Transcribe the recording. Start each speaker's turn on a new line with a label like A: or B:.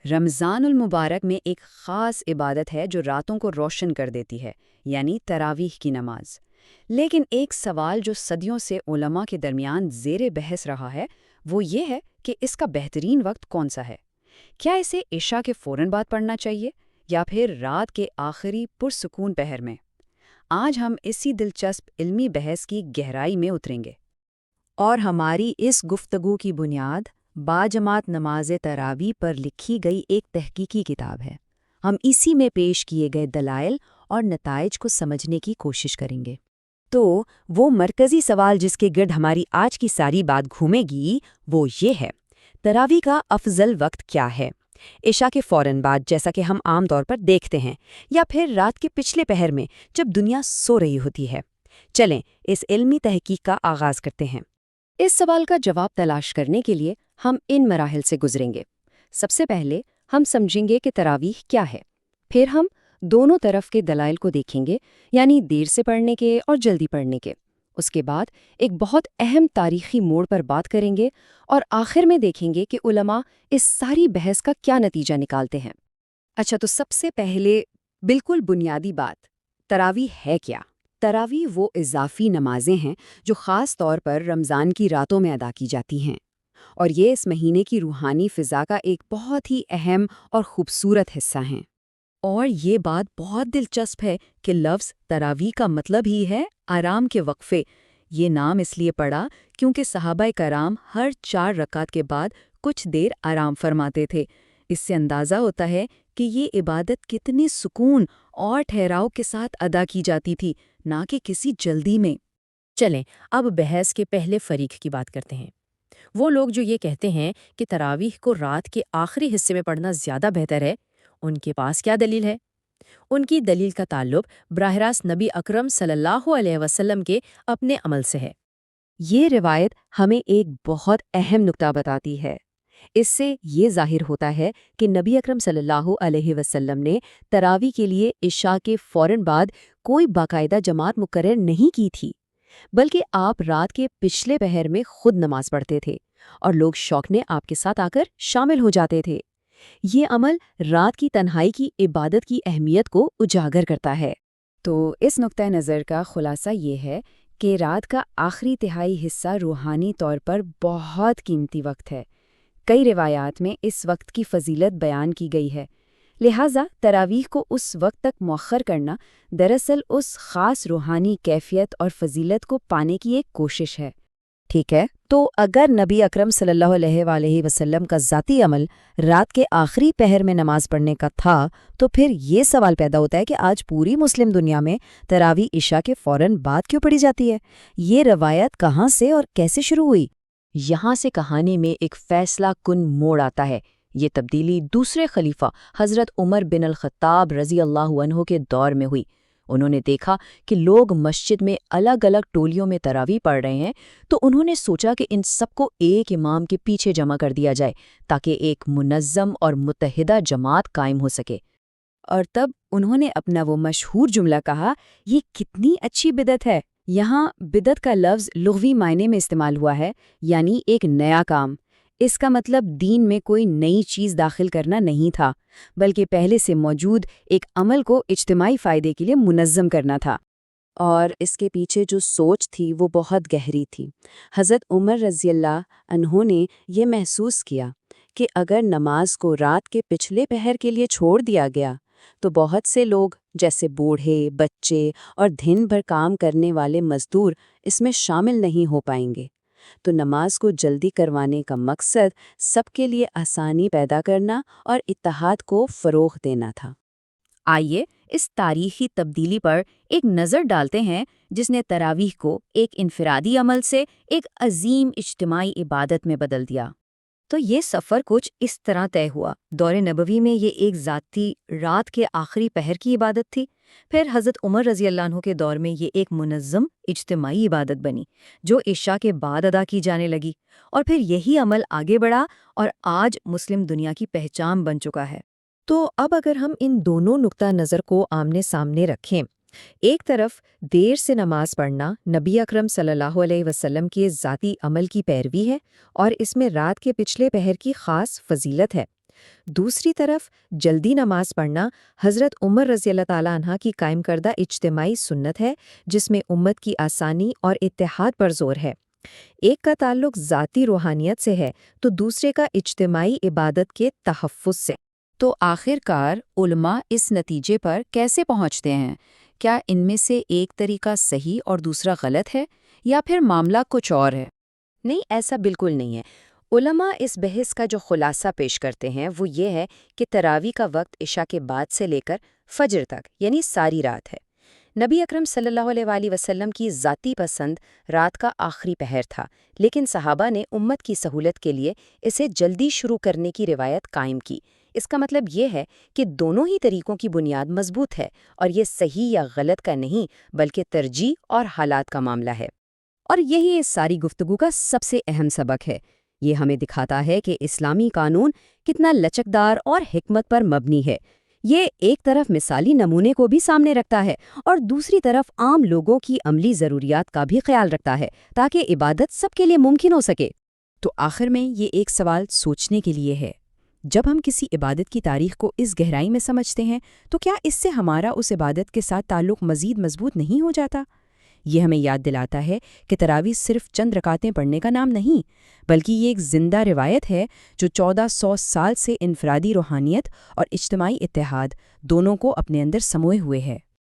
A: رمضان المبارک میں ایک خاص عبادت ہے جو راتوں کو روشن کر دیتی ہے، یعنی تراویح کی نماز۔ لیکن ایک سوال جو صدیوں سے علماء کے درمیان زیر بحث رہا ہے، وہ یہ ہے کہ اس کا بہترین وقت کون سا ہے؟ کیا اسے عشاء کے فوراً بعد پڑھنا چاہیے یا پھر رات کے آخری پرسکون پہر میں؟ آج ہم اسی دلچسپ علمی بحث کی گہرائی میں اتریں گے۔
B: اور ہماری اس گفتگو کی بنیاد باجماعت نماز تراویح پر لکھی گئی ایک تحقیقی کتاب ہے۔ ہم اسی میں پیش کیے گئے دلائل اور نتائج کو سمجھنے کی کوشش کریں گے۔ تو وہ مرکزی سوال جس کے گرد ہماری آج کی ساری بات گھومے گی وہ یہ ہے، تراویح کا افضل وقت کیا ہے؟ عشاء کے فوراً بعد جیسا کہ ہم عام طور پر دیکھتے ہیں، یا پھر رات کے پچھلے پہر میں جب دنیا سو رہی ہوتی ہے؟ چلیں اس علمی تحقیق کا آغاز کرتے ہیں۔ اس سوال کا جواب تلاش کرنے کے لیے ہم ان مراحل سے گزریں گے۔ سب سے پہلے ہم سمجھیں گے کہ تراویح کیا ہے، پھر ہم دونوں طرف کے دلائل کو دیکھیں گے، یعنی دیر سے پڑھنے کے اور جلدی پڑھنے کے۔ اس کے بعد ایک بہت اہم تاریخی موڑ پر بات کریں گے اور آخر میں دیکھیں گے کہ علماء اس ساری بحث کا کیا نتیجہ نکالتے ہیں۔ اچھا، تو سب سے پہلے بالکل بنیادی بات، تراویح ہے کیا؟ تراویح وہ اضافی نمازیں ہیں جو خاص طور پر رمضان کی راتوں میں ادا کی جاتی ہیں، اور یہ اس مہینے کی روحانی فضا کا ایک بہت ہی اہم اور خوبصورت حصہ ہیں۔ اور یہ بات بہت دلچسپ ہے کہ لفظ تراویح کا مطلب ہی ہے آرام کے وقفے۔ یہ نام اس لیے پڑا کیونکہ صحابہ کرام ہر 4 رکعت کے بعد کچھ دیر آرام فرماتے تھے۔ اس سے اندازہ ہوتا ہے کہ یہ عبادت کتنی سکون اور ٹھہراؤ کے ساتھ ادا کی جاتی تھی، نہ کہ کسی جلدی میں۔
C: چلیں اب بحث کے پہلے فریق کی بات کرتے ہیں، وہ لوگ جو یہ کہتے ہیں کہ تراویح کو رات کے آخری حصے میں پڑھنا زیادہ بہتر ہے۔ ان کے پاس کیا دلیل ہے؟ ان کی دلیل کا تعلق براہ راست نبی اکرم صلی اللہ علیہ وسلم کے اپنے عمل سے ہے۔
B: یہ روایت ہمیں ایک بہت اہم نکتہ بتاتی ہے۔ اس سے یہ ظاہر ہوتا ہے کہ نبی اکرم صلی اللہ علیہ وسلم نے تراویح کے لیے عشاء کے فوراً بعد کوئی باقاعدہ جماعت مقرر نہیں کی تھی، بلکہ آپ رات کے پچھلے پہر میں خود نماز پڑھتے تھے اور لوگ شوقنے آپ کے ساتھ آ کر شامل ہو جاتے تھے۔ یہ عمل رات کی تنہائی کی عبادت کی اہمیت کو اجاگر کرتا ہے۔
A: تو اس نقطۂ نظر کا خلاصہ یہ ہے کہ رات کا آخری تہائی حصہ روحانی طور پر بہت قیمتی وقت ہے۔ کئی روایات میں اس وقت کی فضیلت بیان کی گئی ہے، لہٰذا تراویح کو اس وقت تک مؤخر کرنا دراصل اس خاص روحانی کیفیت اور فضیلت کو پانے کی ایک کوشش ہے۔
B: ٹھیک ہے، تو اگر نبی اکرم صلی اللہ علیہ وآلہ وسلم کا ذاتی عمل رات کے آخری پہر میں نماز پڑھنے کا تھا، تو پھر یہ سوال پیدا ہوتا ہے کہ آج پوری مسلم دنیا میں تراویح عشاء کے فوراً بعد کیوں پڑھی جاتی ہے؟ یہ روایت کہاں سے اور کیسے شروع ہوئی؟
C: یہاں سے کہانی میں ایک فیصلہ کن موڑ آتا ہے۔ یہ تبدیلی دوسرے خلیفہ حضرت عمر بن الخطاب رضی اللہ عنہ کے دور میں ہوئی۔ انہوں نے دیکھا کہ لوگ مسجد میں الگ الگ ٹولیوں میں تراویح پڑھ رہے ہیں، تو انہوں نے سوچا کہ ان سب کو ایک امام کے پیچھے جمع کر دیا جائے تاکہ ایک منظم اور متحدہ جماعت قائم ہو سکے۔
A: اور تب انہوں نے اپنا وہ مشہور جملہ کہا، یہ کتنی اچھی بدعت ہے۔ یہاں بدعت کا لفظ لغوی معنی میں استعمال ہوا ہے، یعنی ایک نیا کام۔ اس کا مطلب دین میں کوئی نئی چیز داخل کرنا نہیں تھا، بلکہ پہلے سے موجود ایک عمل کو اجتماعی فائدے کے لیے منظم کرنا تھا۔
B: اور اس کے پیچھے جو سوچ تھی وہ بہت گہری تھی۔ حضرت عمر رضی اللہ عنہ نے یہ محسوس کیا کہ اگر نماز کو رات کے پچھلے پہر کے لیے چھوڑ دیا گیا تو بہت سے لوگ جیسے بوڑھے، بچے اور دن بھر کام کرنے والے مزدور اس میں شامل نہیں ہو پائیں گے۔ تو نماز کو جلدی کروانے کا مقصد سب کے لیے آسانی پیدا کرنا اور اتحاد کو فروغ دینا تھا۔
C: آئیے اس تاریخی تبدیلی پر ایک نظر ڈالتے ہیں جس نے تراویح کو ایک انفرادی عمل سے ایک عظیم اجتماعی عبادت میں بدل دیا۔ تو یہ سفر کچھ اس طرح طے ہوا۔ دور نبوی میں یہ ایک ذاتی رات کے آخری پہر کی عبادت تھی، پھر حضرت عمر رضی اللہ عنہ کے دور میں یہ ایک منظم اجتماعی عبادت بنی جو عشاء کے بعد ادا کی جانے لگی، اور پھر یہی عمل آگے بڑھا اور آج مسلم دنیا کی پہچان بن چکا ہے۔ تو اب اگر ہم ان دونوں نقطہ نظر کو آمنے سامنے رکھیں، ایک طرف دیر سے نماز پڑھنا نبی اکرم صلی اللہ علیہ وسلم کے ذاتی عمل کی پیروی ہے اور اس میں رات کے پچھلے پہر کی خاص فضیلت ہے،
B: دوسری طرف جلدی نماز پڑھنا حضرت عمر رضی اللہ تعالیٰ عنہ کی قائم کردہ اجتماعی سنت ہے، جس میں امت کی آسانی اور اتحاد پر زور ہے۔ ایک کا تعلق ذاتی روحانیت سے ہے تو دوسرے کا اجتماعی عبادت کے تحفظ سے۔
C: تو آخر کار علماء اس نتیجے پر کیسے پہنچتے ہیں؟ کیا ان میں سے ایک طریقہ صحیح اور دوسرا غلط ہے، یا پھر معاملہ کچھ اور ہے؟
A: نہیں، ایسا بالکل نہیں ہے۔ علماء اس بحث کا جو خلاصہ پیش کرتے ہیں وہ یہ ہے کہ تراویح کا وقت عشاء کے بعد سے لے کر فجر تک، یعنی ساری رات ہے۔ نبی اکرم صلی اللہ علیہ وآلہ وسلم کی ذاتی پسند رات کا آخری پہر تھا، لیکن صحابہ نے امت کی سہولت کے لیے اسے جلدی شروع کرنے کی روایت قائم کی۔ اس کا مطلب یہ ہے کہ دونوں ہی طریقوں کی بنیاد مضبوط ہے، اور یہ صحیح یا غلط کا نہیں بلکہ ترجیح اور حالات کا معاملہ ہے۔
D: اور یہی اس ساری گفتگو کا سب سے اہم سبق ہے۔ یہ ہمیں دکھاتا ہے کہ اسلامی قانون کتنا لچکدار اور حکمت پر مبنی ہے۔ یہ ایک طرف مثالی نمونے کو بھی سامنے رکھتا ہے اور دوسری طرف عام لوگوں کی عملی ضروریات کا بھی خیال رکھتا ہے تاکہ عبادت سب کے لیے ممکن ہو سکے۔
B: تو آخر میں یہ ایک سوال سوچنے کے لیے ہے، جب ہم کسی عبادت کی تاریخ کو اس گہرائی میں سمجھتے ہیں تو کیا اس سے ہمارا اس عبادت کے ساتھ تعلق مزید مضبوط نہیں ہو جاتا؟ یہ ہمیں یاد دلاتا ہے کہ تراویح صرف چند رکعتیں پڑھنے کا نام نہیں، بلکہ یہ ایک زندہ روایت ہے جو 1400 سال سے انفرادی روحانیت اور اجتماعی اتحاد دونوں کو اپنے اندر سموئے ہوئے ہے۔